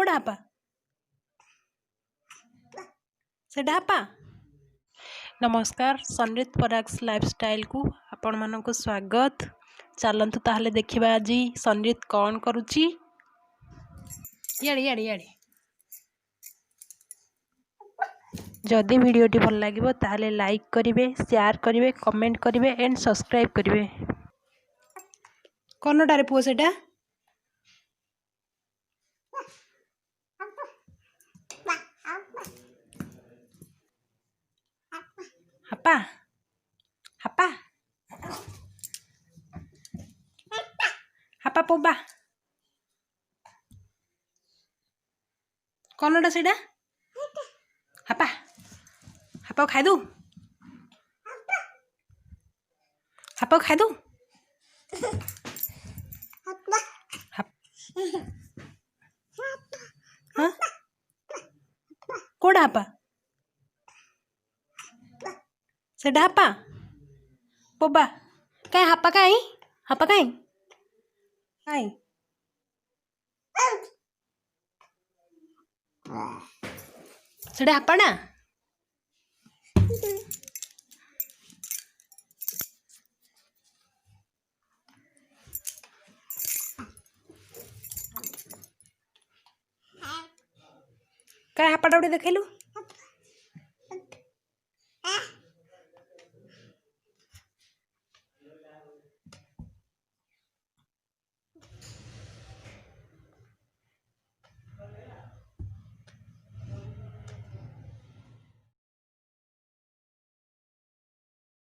कोड़ा आपा से ढापा। नमस्कार सनरित पराग्स लाइफस्टाइल को आपण मानक स्वागत। चलतु ताहले देखिबा आज सनरित कौन करुची। याड़े याड़े याड़े जदि वीडियोटी भल लगे ताहले लाइक करिवे, शेयर करिवे, कमेंट करिवे एंड सब्सक्राइब करिवे। कौनटारे पुओ सेटा हापा हापा हापा पोबा कौनटा सेटा हापा हापा खाई दू हापा खाई दू हाँ कोड़ा हापा सेटा हापा पोबा काई हापा काई सेटा हापाना काय हापाटा उठे देखलु।